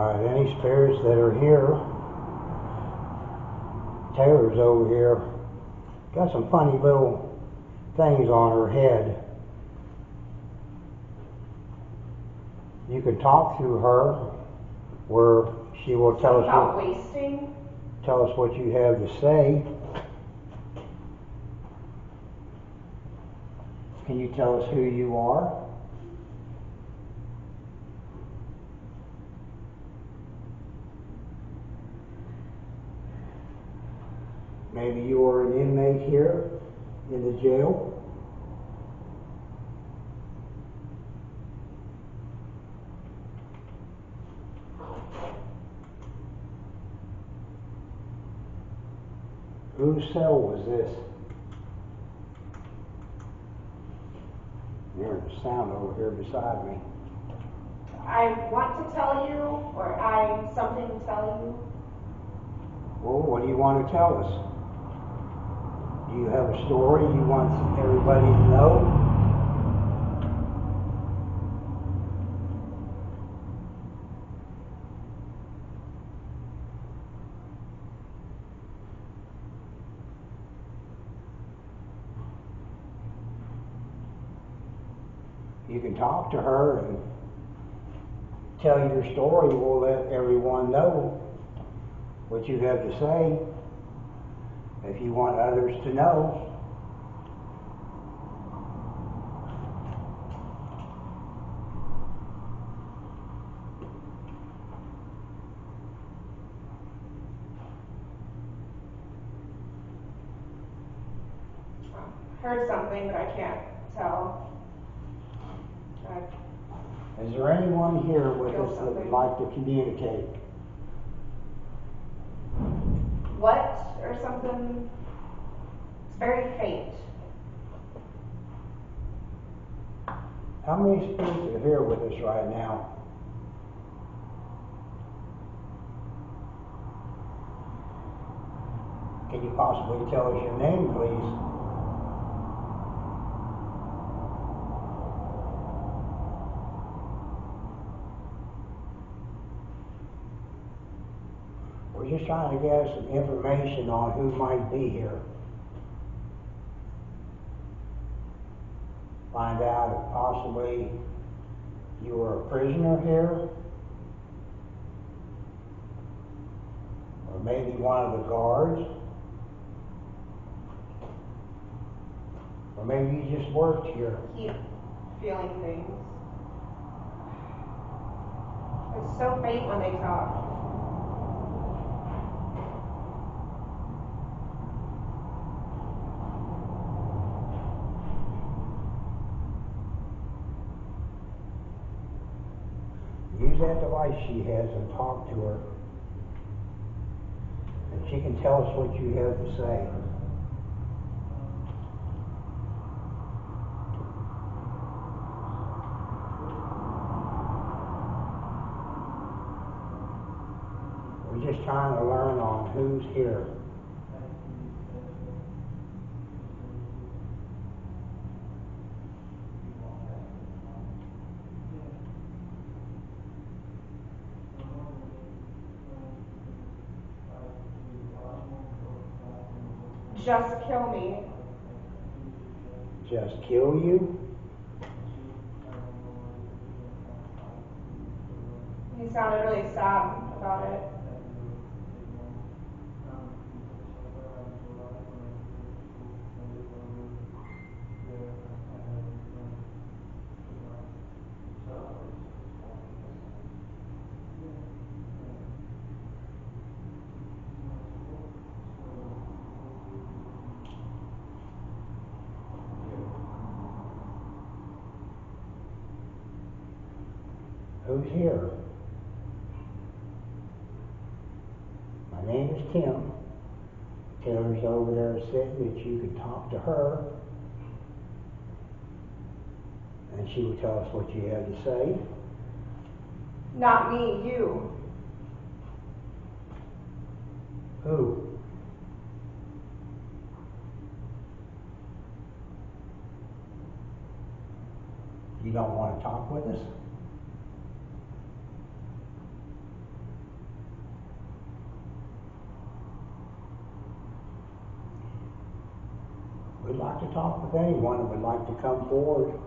Alright, any spirits that are here, Taylor's over here, got some funny little things on her head. You can talk to her where she will tell us what you have to say. Can you tell us who you are? Maybe you are an inmate here in the jail. Whose cell was this? There's a sound over here beside me. I want to tell you, or I have something to tell you. Well, what do you want to tell us? Do you have a story you want everybody to know? You can talk to her and tell your story. We'll let everyone know what you have to say if you want others to know. Heard something, but I can't tell. Is there anyone here with us that would like to communicate? What or something? It's very faint. How many spirits are here with us right now? Can you possibly tell us your name, please? We're just trying to get some information on who might be here. Find out if possibly you were a prisoner here, or maybe one of the guards, or maybe you just worked here. Keep feeling things. It's so faint when they talk. Use that device she has and talk to her. And she can tell us what you have to say. We're just trying to learn on who's here. Just kill me. Just kill you? He sounded really sad about it. Who's here? My name is Tim. Taylor's over there sitting, that you could talk to her, and she would tell us what you had to say. Not me, you. Who? You don't want to talk with us? like to talk with anyone that would like to come forward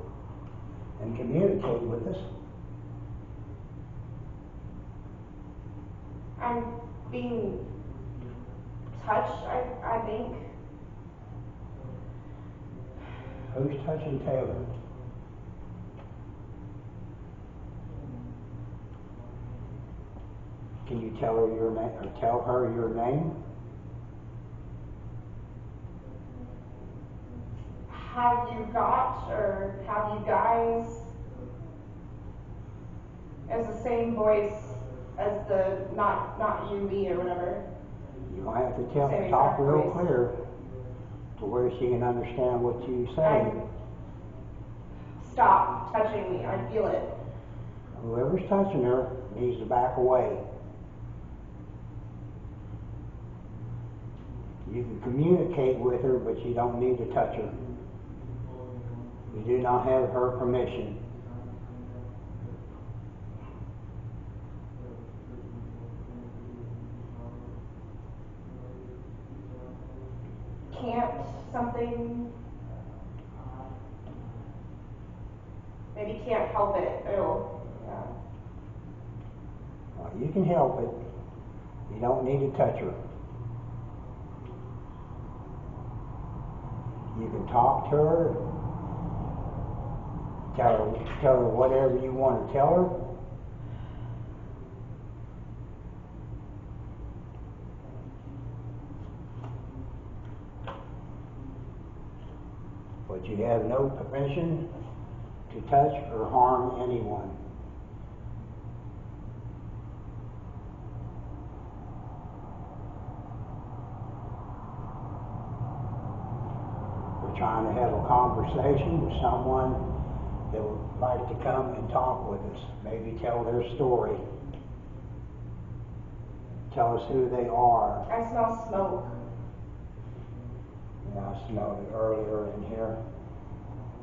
and communicate with us. I'm being touched, I think. Who's touching Taylor? Can you tell her your name, or tell her your name? Have you got, or have you guys, as the same voice as the, not you, me, or whatever? You'll have to tell, Same talk exact real voice. clear to where she can understand what you say. Stop touching me, I feel it. Whoever's touching her needs to back away. You can communicate with her, but you don't need to touch her. You do not have her permission. Can't something, maybe can't help it, ew, yeah. Well, you can help it. You don't need to touch her. You can talk to her, tell her whatever you want to tell her. But you have no permission to touch or harm anyone. We're trying to have a conversation with someone that would like to come and talk with us. Maybe tell their story. Tell us who they are. I smell smoke. Yeah, I smelled it earlier in here.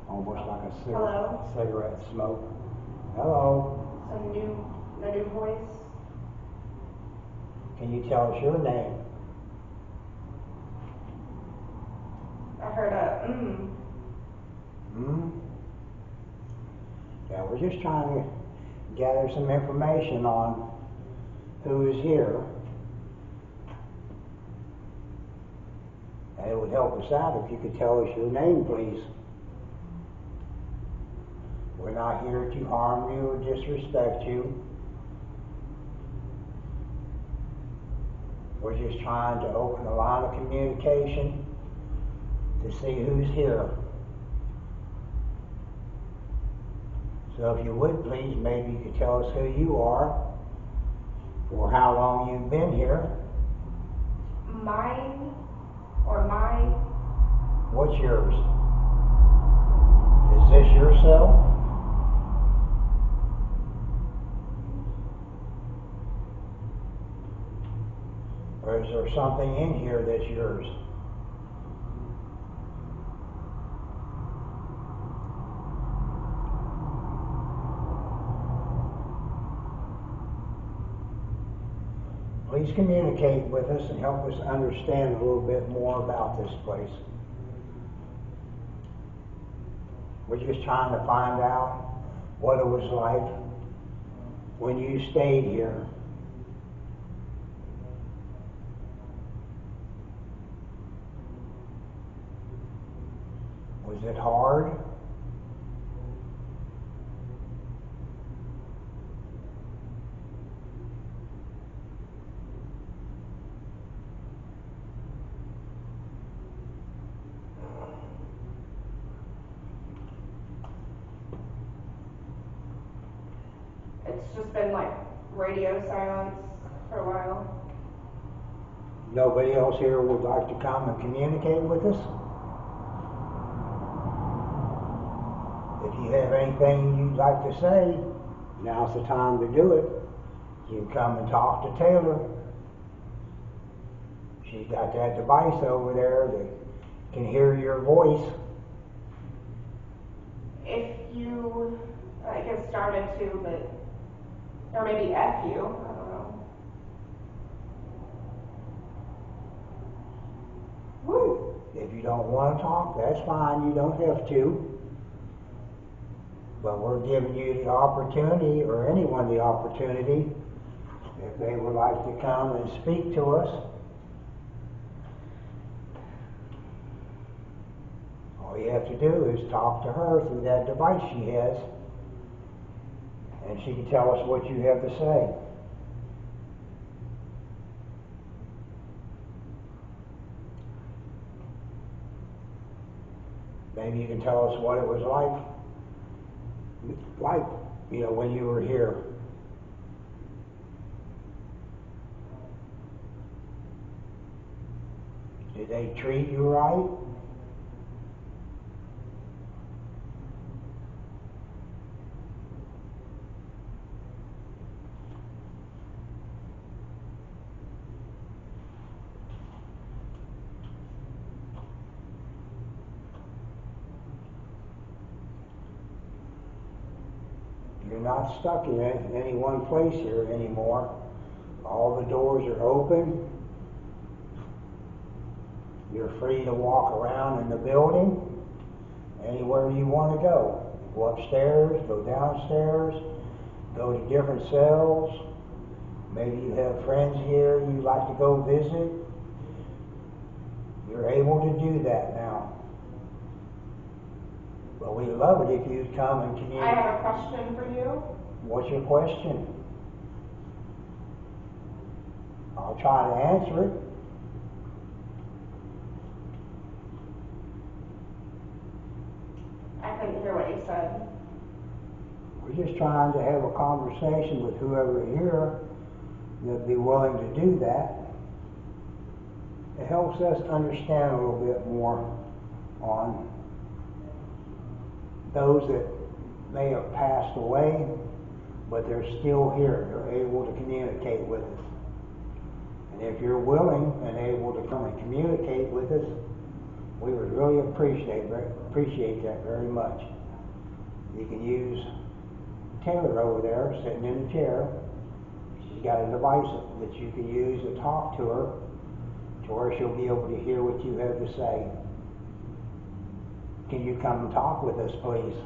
Almost like a Hello? cigarette smoke. Hello. A new voice. Can you tell us your name? I heard a Yeah, we're just trying to gather some information on who is here. And it would help us out if you could tell us your name, please. We're not here to harm you or disrespect you. We're just trying to open a line of communication to see who's here. So if you would please, maybe you could tell us who you are, or how long you've been here. mine or my. What's yours? Is this your cell? Or is there something in here that's yours? Please communicate with us and help us understand a little bit more about this place. We're just trying to find out what it was like when you stayed here. Was it hard? It's just been like radio silence for a while. Nobody else here would like to come and communicate with us? If you have anything you'd like to say, now's the time to do it. You can come and talk to Taylor. She's got that device over there that can hear your voice. If you, I get started to, but, or maybe F you, I don't know. Woo! If you you don't want to talk, that's fine, you don't have to. But we're giving you the opportunity, or anyone the opportunity, if they would like to come and speak to us. All you have to do is talk to her through that device she has, and she can tell us what you have to say. Maybe you can tell us what it was like, you know, when you were here. Did they treat you right? You're not stuck in any one place here anymore. All the doors are open. You're free to walk around in the building anywhere you want to go. Go upstairs, go downstairs, go to different cells. Maybe you have friends here you'd like to go visit. You're able to do that now. But we'd love it if you'd come and communicate. I have a question for you. What's your question? I'll try to answer it. I couldn't hear what you said. We're just trying to have a conversation with whoever here that'd be willing to do that. It helps us understand a little bit more on those that may have passed away, but they're still here. They're able to communicate with us. And if you're willing and able to come and communicate with us, we would really appreciate that very much. You can use Taylor over there, sitting in the chair. She's got a device that you can use to talk to her, to where she'll be able to hear what you have to say. Can you come and talk with us, please?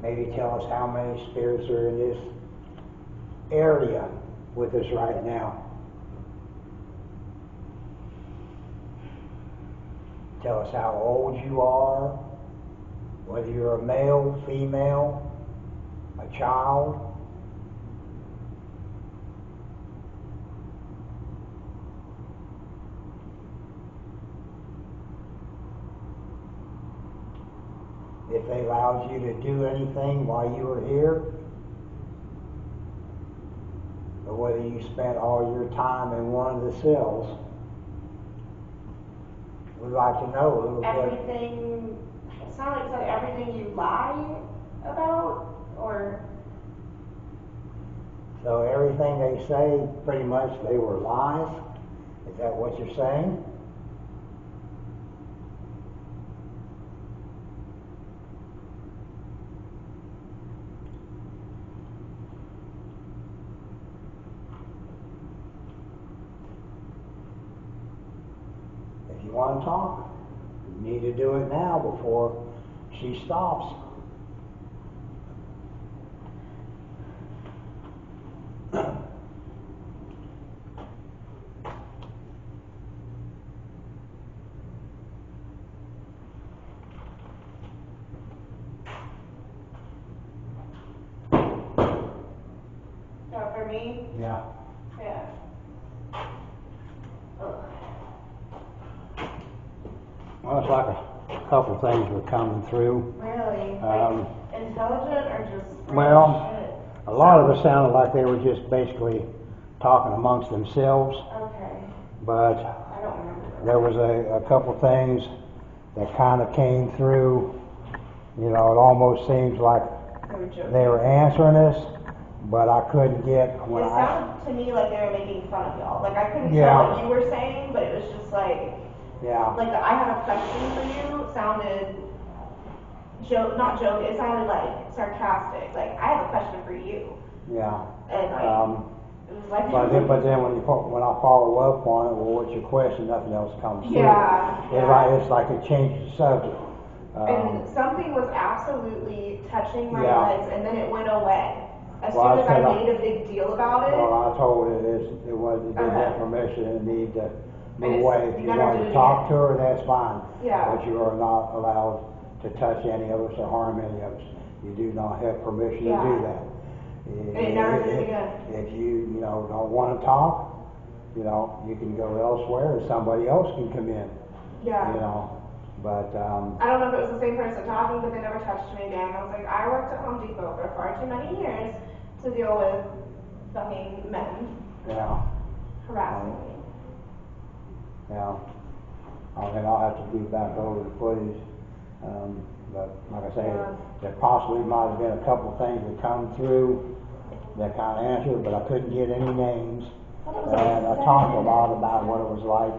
Maybe tell us how many spirits are in this area with us right now. Tell us how old you are, whether you're a male, female, a child. If they allowed you to do anything while you were here, or whether you spent all your time in one of the cells. We'd like to know a little bit. Everything, it sounded like everything you lie about, or? So everything they say, pretty much they were lies? Is that what you're saying? If you want to talk, you need to do it now before she stops. So for me? Yeah. Yeah. Ugh. Well, it's like a couple things were coming through. Really? Like intelligent or just Well, shit? a lot of it sounded like they were just basically talking amongst themselves, Okay. but I don't remember. there was a couple things that kind of came through. You know, it almost seems like They were joking. they were answering us, but I couldn't get when It I. sounded to me like they were making fun of y'all. Like I couldn't Yeah. tell what you were saying, but it was just like Yeah. the I have a question for you sounded not joke. It sounded like sarcastic. Like I have a question for you. Yeah. And like It was like. But then when I follow up on it, well, what's your question? Nothing else comes through. Yeah. It's like it changes the subject. And something was absolutely touching my Yeah. legs, and then it went away. As Well, soon as I made a big deal about it. Well, I told it didn't have permission and need to move away. If you wanted to talk to her, that's fine. Yeah. But you are not allowed to touch any of us or harm any of us. You do not have permission to do that. And it never did again. If you don't want to talk, you can go elsewhere, or somebody else can come in. Yeah. But I don't know if it was the same person talking, but they never touched me again. I was like, I worked at Home Depot for far too many years to deal with fucking men. Yeah. Harassing me. Yeah. And I'll have to be back over the footage. But like I say, there possibly might have been a couple things that come through that kind of answered, but I couldn't get any names. And I talked a lot about what it was like,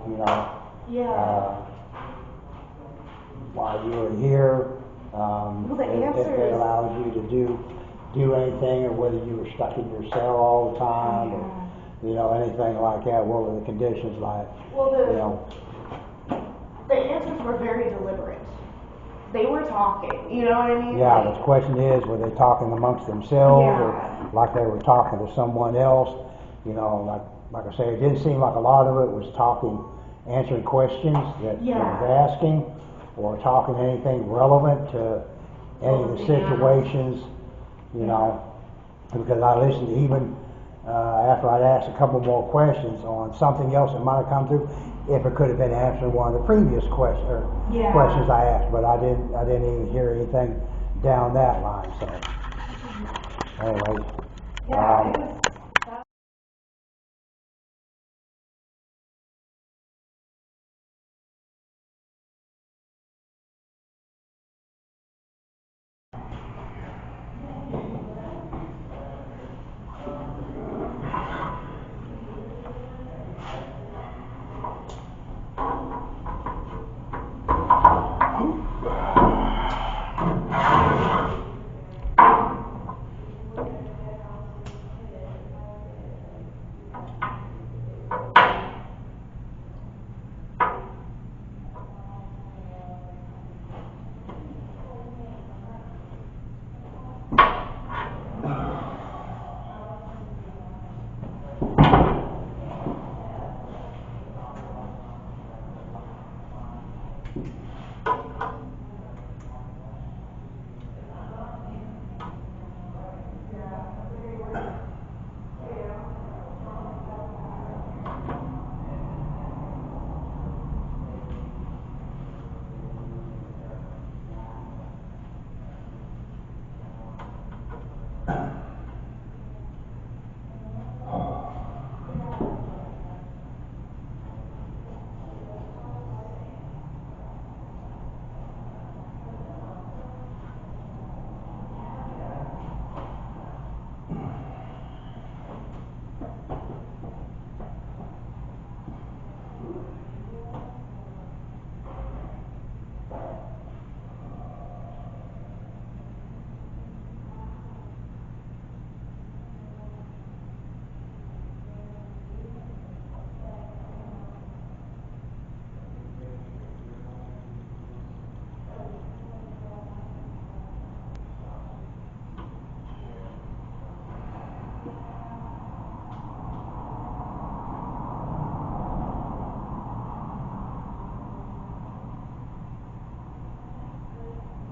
while you were here. If it allows you to do anything, or whether you were stuck in your cell all the time, or anything like that. What were the conditions like? Well, the answers were very deliberate. They were talking, you know what I mean? Yeah, but the question is, were they talking amongst themselves, or like they were talking to someone else? Like I say, it didn't seem like a lot of it was talking, answering questions that I was asking, or talking anything relevant to any of the situations, because I listened to even after I'd asked a couple more questions on something else that might have come through, if it could have been answering one of the previous questions I asked, but I didn't even hear anything down that line. So, anyway.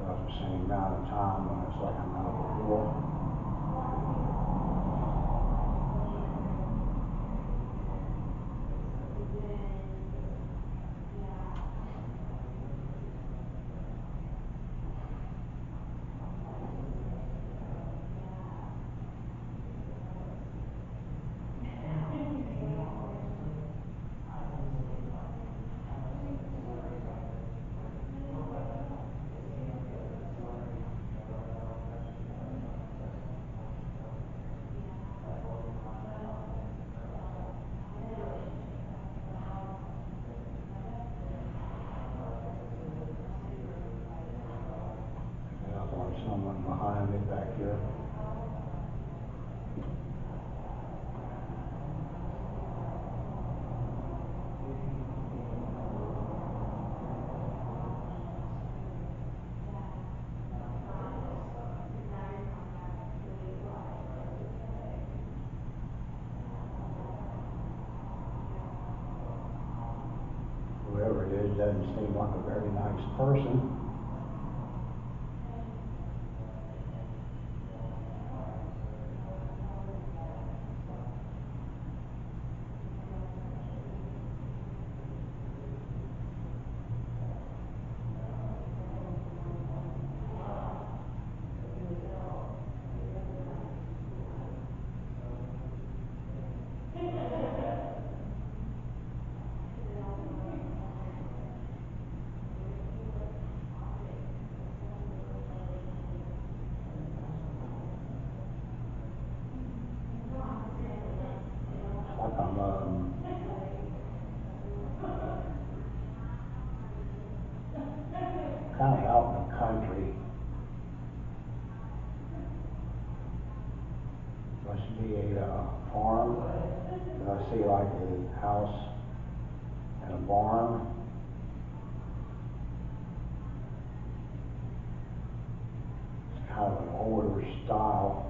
About the same amount of time when it's like an hour before. Someone behind me back here. just doesn't seem like a very nice person. Like I'm kind of out in the country. Must be a farm. And I see like a house and a barn. It's kind of an older style.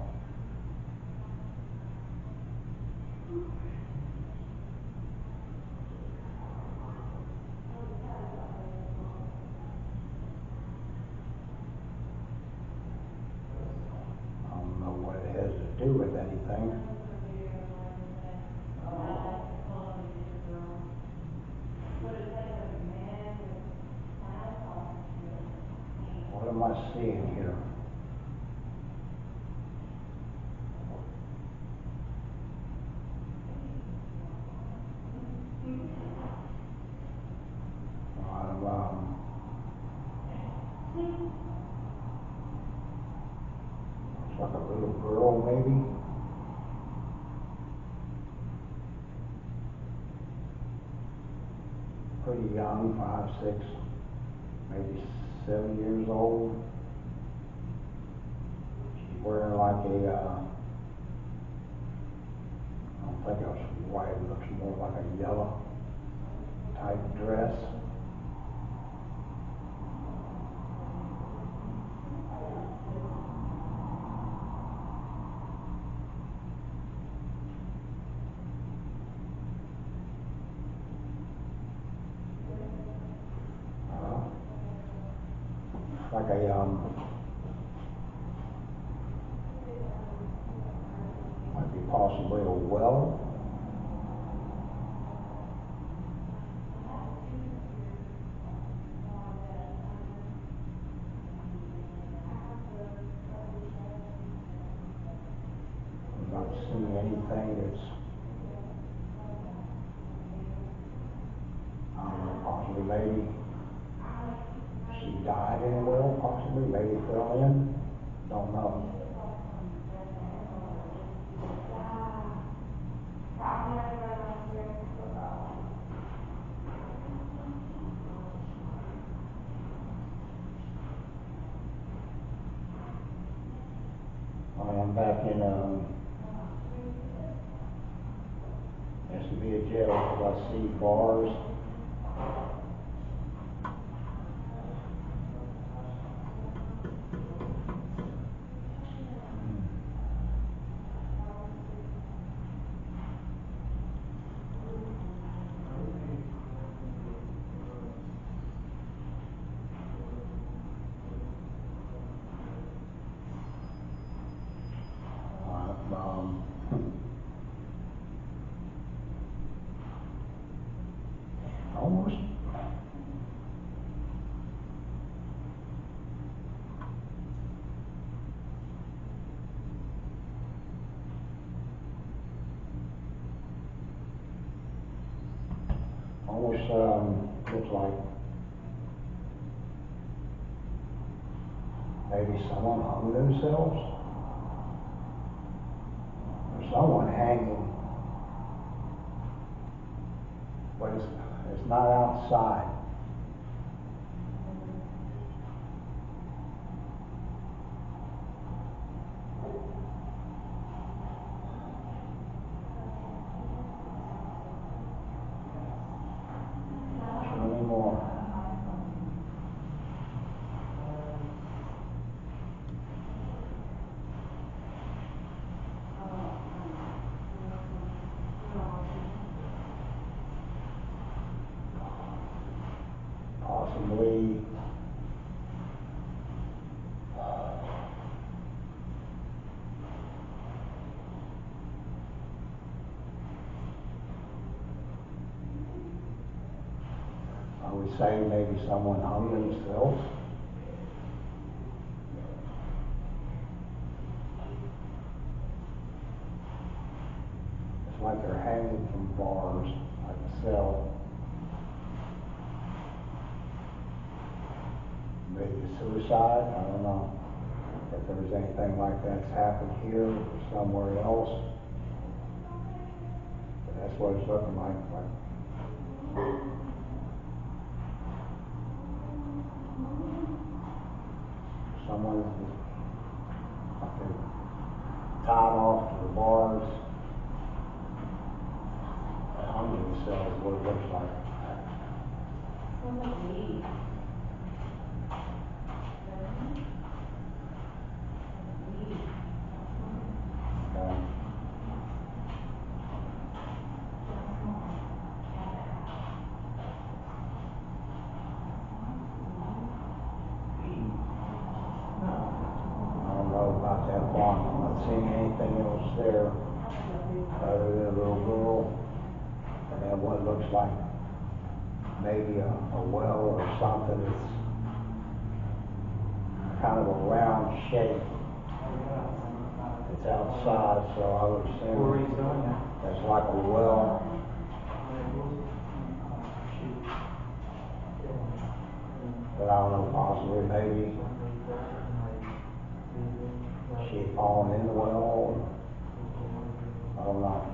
I don't know what it has to do with anything. What am I seeing here? Looks like a little girl, maybe. Pretty young, 5, 6, maybe 7 years old. She's wearing like a, I don't think it was white, it looks more like a yellow type dress. Like a, might be possibly a well. I'm not seeing anything that's, I don't know, possibly maybe she died in a well, possibly, maybe fell in, don't know. I'm back in, has to be a jail because I see bars. Almost. Almost looks like maybe someone hung themselves or someone hanging, but it's not outside. Too many more. I would say maybe someone hung themselves. It's like they're hanging from bars, like a cell. Maybe suicide, I don't know if there's anything like that's happened here or somewhere else. But that's what it's looking like. Someone tied off to the bars, hung themselves, what it looks like. Smells like weed. Weed. I don't know about that farm. I'm not seeing anything else there other than a little girl and what looks like maybe a well or something. It's kind of a round shape. It's outside, so I would assume it's like a well. But I don't know, possibly maybe she had fallen in the well. I don't know.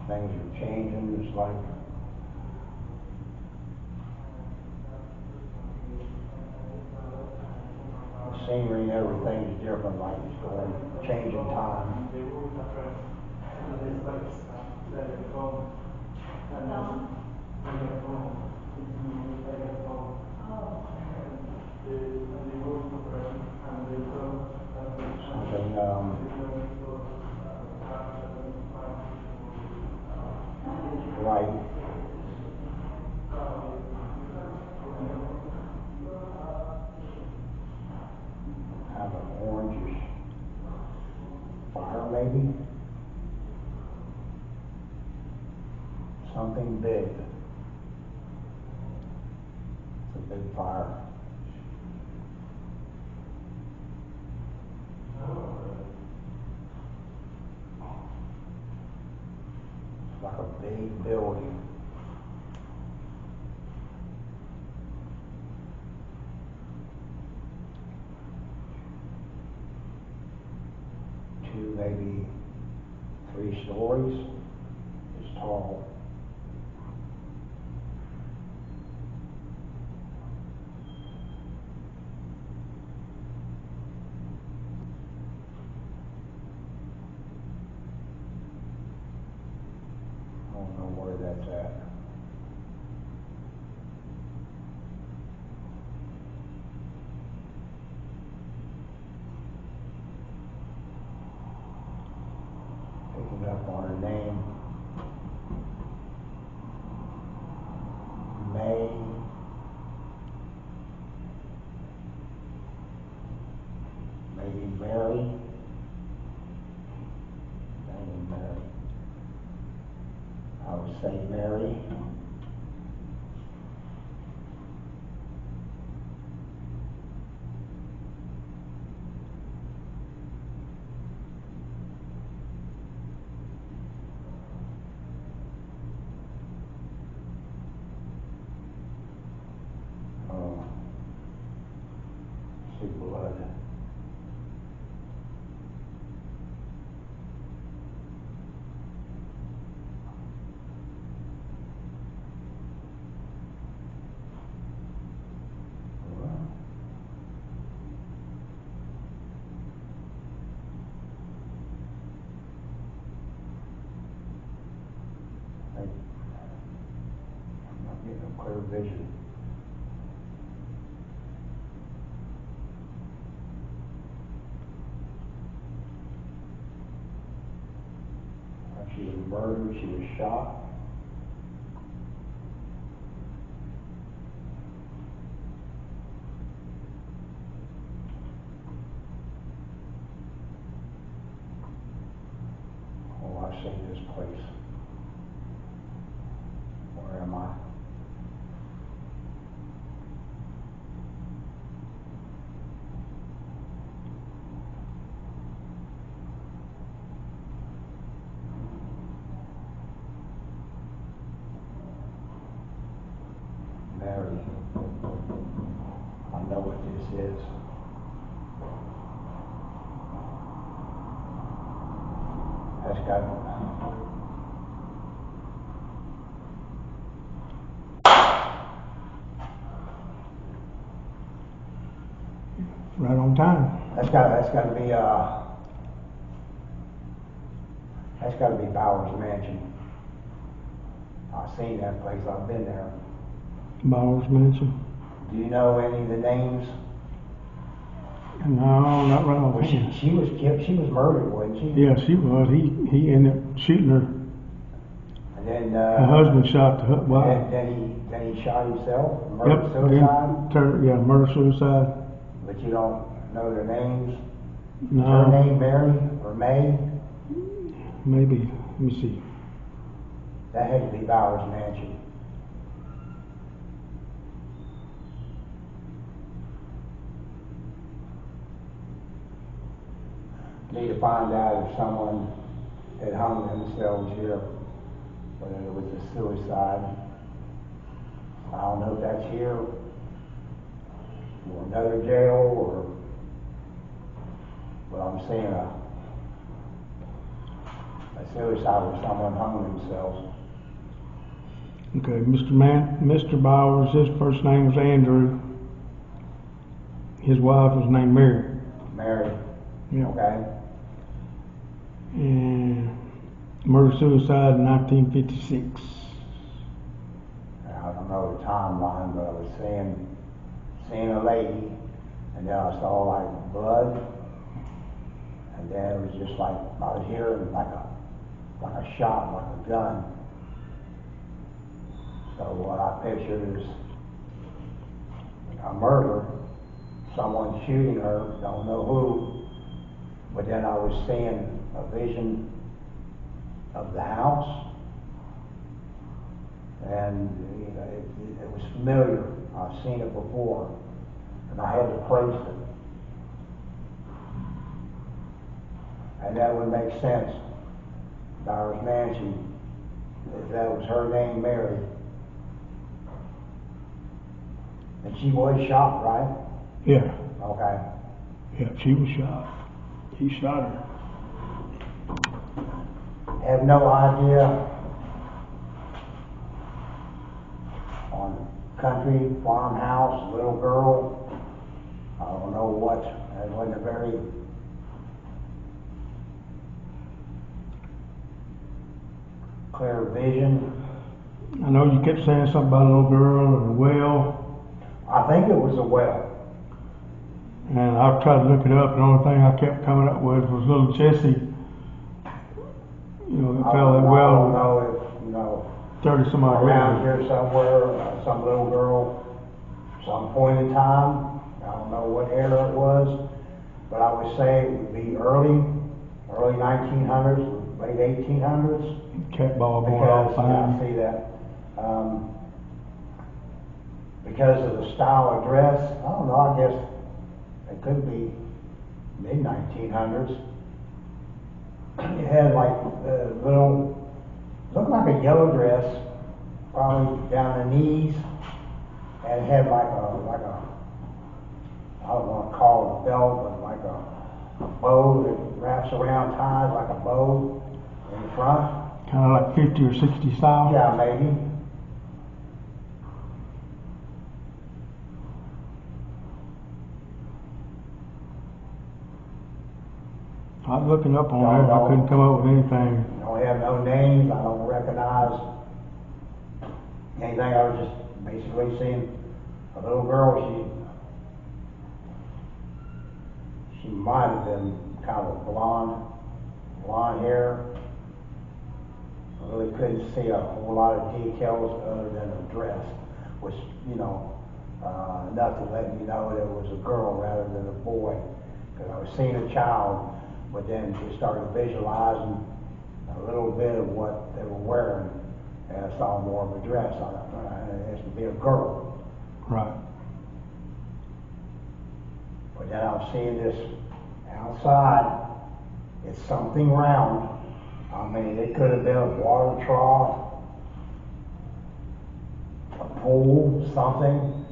Things are changing, just like the scenery and everything is different, like it's going, changing time. Something, right. Kind of orangish fire, maybe. Something big. It's a big fire. It's like a big building. Two, maybe 3 stories. It's tall. I don't know where that's at. Picking up on her name. May. Maybe Mary. Maybe Mary. I would say Mary. See blood. clear vision. She was murdered, she was shot. Oh, I've seen this place. Where am I? Mary. I know what this is. That's got right on time. that's got to be Bowers Mansion. I've seen that place. I've been there. Bowers Mansion. Do you know any of the names? No, not right Well, offhand. she was killed. She was murdered, wasn't she? Yeah, she was. He ended up shooting her. And then Her husband shot the wife. and then he shot himself. Murder suicide. Yeah, murder suicide. But you don't know their names. Is her No, name Mary or May? maybe. Let me see. That had to be Bowers Mansion. Need to find out if someone had hung themselves here, whether it was a suicide. I don't know if that's here or another jail or, but I'm seeing a suicide where someone hung themselves. Okay, Mr. Bowers, his first name was Andrew. His wife was named Mary. Mary. Yeah. Okay. And murder suicide in 1956. I don't know the timeline, but I was seeing a lady, and then I saw like blood, and then it was just like I was hearing like a shot, like a gun. So what I pictured is a murder, someone shooting her, don't know who, but then I was seeing a vision of the house, and you know, it was familiar. I've seen it before, and I had to place it. And that would make sense. Bowers Mansion, if that was her name, Mary. And she was shot, right? Yeah, Okay. yeah, she was shot. He shot her. Have no idea on country, farmhouse, little girl. I don't know what. It wasn't a very clear vision. I know you kept saying something about a little girl and a well, I think it was a well. and I've tried to look it up, and the only thing I kept coming up with was little Jesse. You know, that I fell that don't well, know if, 30 some odd around years. here somewhere, some little girl, some point in time, I don't know what era it was, but I would say it would be early 1900s, late 1800s. Cat ball going Because, off yeah, I fine. see that. Because of the style of dress, I don't know, I guess it could be mid-1900s. It had like little, looked like a yellow dress, probably down the knees, and it had like a, I don't want to call it a belt, but like a bow that wraps around, ties like a bow in the front. Kind of like 50 or 60 style. Yeah, maybe. I was looking up on there, but I couldn't come up with anything. I don't have no names. I don't recognize anything. I was just basically seen a little girl, she might have been kind of blonde hair. I really couldn't see a whole lot of details other than her dress, which, you know, enough to let me know that it was a girl rather than a boy. Because I was seeing a child, but then just started visualizing a little bit of what they were wearing, and I saw more of a dress on it. It has to be a girl. Right. But then I'm seeing this outside. It's something round. I mean, it could have been a water trough, a pool, something.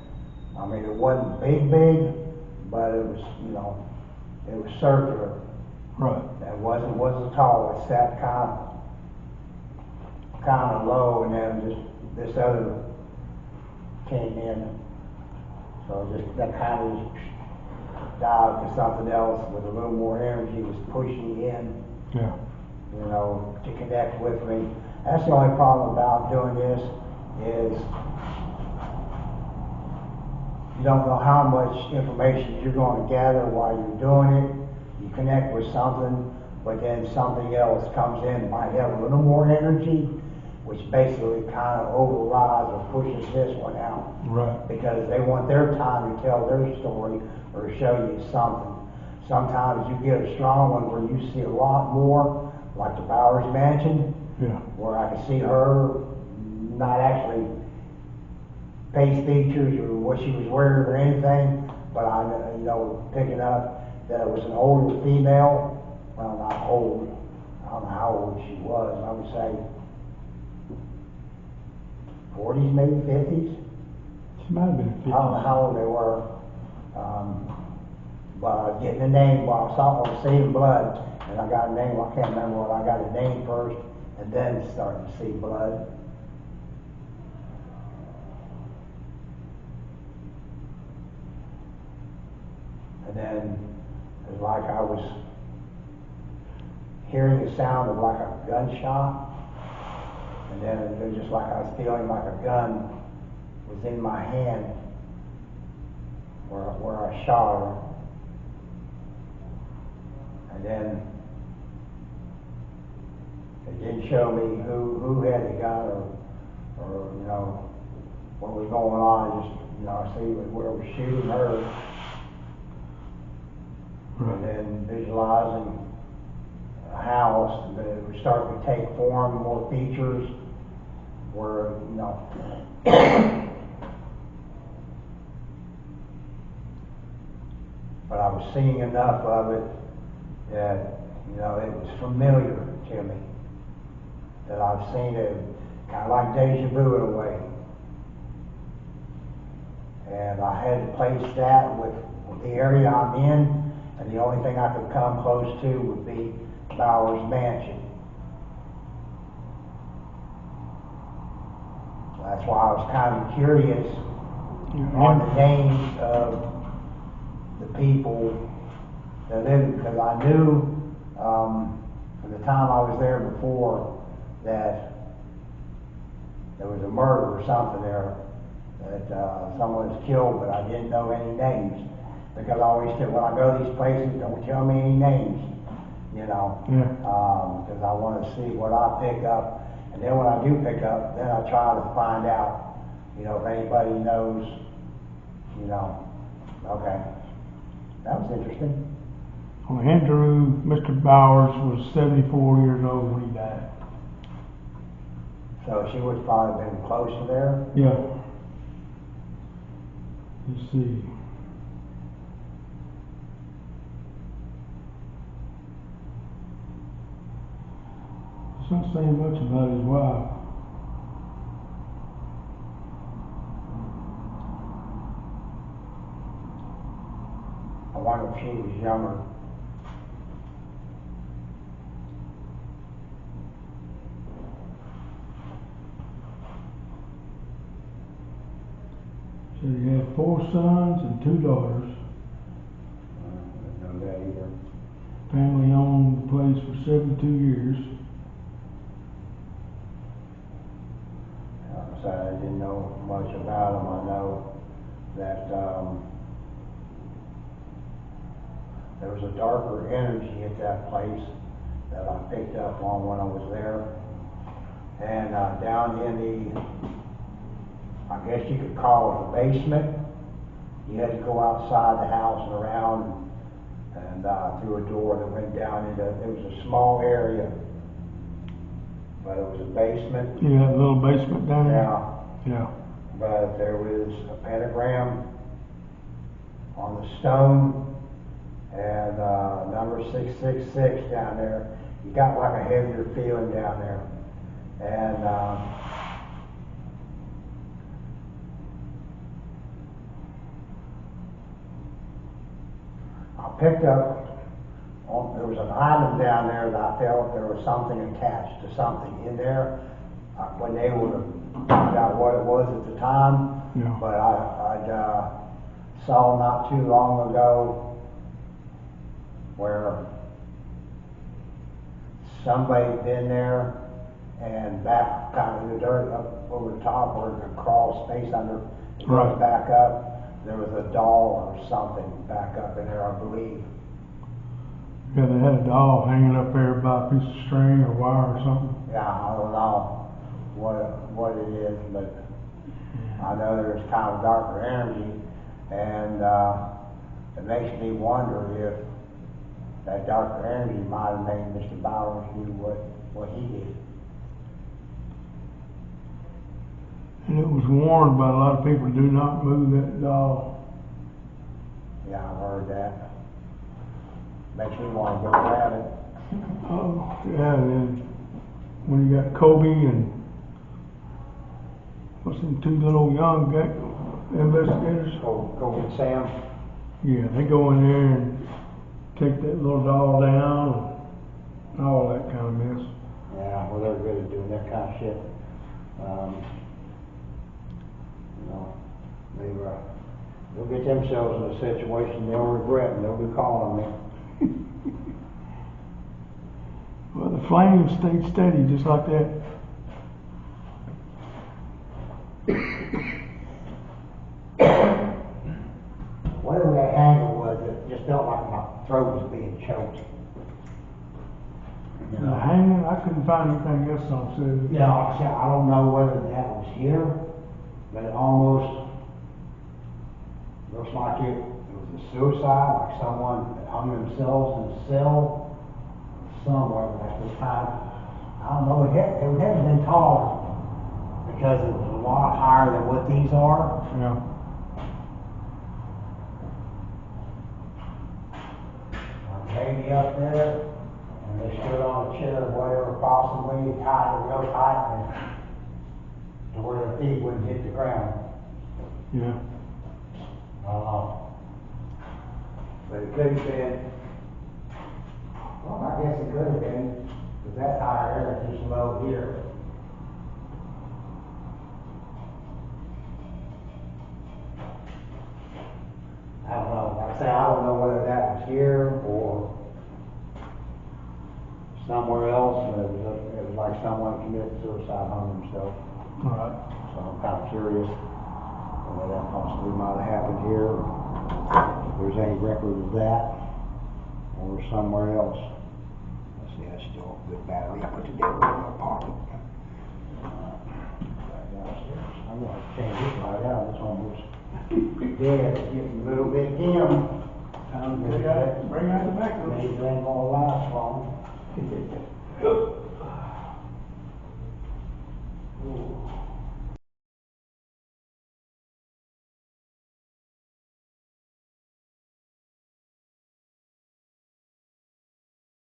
I mean, it wasn't big, but it was, you know, it was circular. Right. It wasn't tall. It sat kind of low, and then just this other came in. So just that kind of just dived to something else with a little more energy. Was pushing in. Yeah. You know, to connect with me. That's the only problem about doing this is you don't know how much information you're going to gather while you're doing it. You connect with something, but then something else comes in, might have a little more energy, which basically kind of overrides or pushes this one out. Right. Because they want their time to tell their story or show you something. Sometimes you get a strong one where you see a lot more, like the Bowers Mansion, Yeah. where I could see her, not actually face features or what she was wearing or anything, but I, you know, picking up that it was an older female. Well, not old. I don't know how old she was. I would say 40s, maybe 50s. She might have been 50. I don't know how old they were. But I was getting a name. Well, I was seeing blood, and I got a name. I can't remember what I got a name first, and then started to see blood. And then it was like I was hearing the sound of like a gunshot, and then it was just like I was feeling like a gun was in my hand where I shot her. And then it didn't show me who had the gun or you know what was going on. Just, you know, I see where it was shooting her. Right. And then visualizing a house, and it was starting to take form, more features, where, you know, but I was seeing enough of it that, you know, it was familiar to me, that I've seen it, kind of like deja vu in a way. And I had to place that with the area I'm in, and the only thing I could come close to would be Bowers Mansion. That's why I was kind of curious on the names of the people that lived, because I knew from the time I was there before that there was a murder or something there, that someone was killed, but I didn't know any names. Because I always said, when I go to these places, don't tell me any names, you know, because I want to see what I pick up. And then when I do pick up, then I try to find out, you know, if anybody knows, you know. Okay. That was interesting. Well, Andrew, Mr. Bowers was 74 years old when he died. So she would probably been close to there. Yeah. Let's see. It's not saying much about his wife. I wonder if she was younger. So he had 4 sons and 2 daughters. I didn't know that either. Family owned the place for 72 years. said, I didn't know much about them. I know that there was a darker energy at that place that I picked up on when I was there. And down in the, I guess you could call it the basement, you had to go outside the house and around and through a door that went down into, it was a small area, but it was a basement. Yeah, a little basement down there. Yeah. Yeah. But there was a pentagram on the stone and number 666 down there. You got like a heavier feeling down there. And I picked up, there was an item down there that I felt there was something attached to something in there. I wasn't able to find out what it was at the time, Yeah. but I saw not too long ago where somebody'd been there and back kind of in the dirt up over the top where the crawl space under, it Right. goes back up. There was a doll or something back up in there, I believe. Yeah, they had a doll hanging up there by a piece of string or wire or something. Yeah, I don't know what it is, but I know there's kind of darker energy, and it makes me wonder if that darker energy might have made Mr. Bowers do what he did. And it was warned by a lot of people, do not move that doll. Yeah, I've heard that. Makes me want to go grab it. Oh, yeah, and then when you got Kobe and what's them two little young investigators? Go get Sam. Yeah, they go in there and take that little doll down and all that kind of mess. Yeah, well, they're good at doing that kind of shit. They'll get themselves in a situation they'll regret and they'll be calling me. Well, the flames stayed steady just like that. Whatever that anger was, it just felt like my throat was being choked. You The know? hanging, I couldn't find anything else on it. Yeah, like I said, I don't know whether that was here, but it almost looks like it was a suicide, like someone that hung themselves in a cell somewhere. That's the time. I don't know. It had been taller because it was a lot higher than what these are. Yeah. Maybe up there, and they stood on a chair or whatever, possibly tied it real tight and to where their feet wouldn't hit the ground. Yeah. I don't know. But it could have been, well, I guess it could have been, because that higher air is just low here. I don't know. Like I say, I don't know whether that was here or somewhere else, but it was like someone committed suicide, hung themselves. All right. So I'm kind of curious whether that possibly might have happened here, or if there's any record of that, or somewhere else. Let's see, that's still a good battery. I put the dead one in my pocket. Right downstairs. I'm going to change this right out. It's almost dead. It's getting a little bit dim. Bring out the back. Maybe it ain't gonna last long.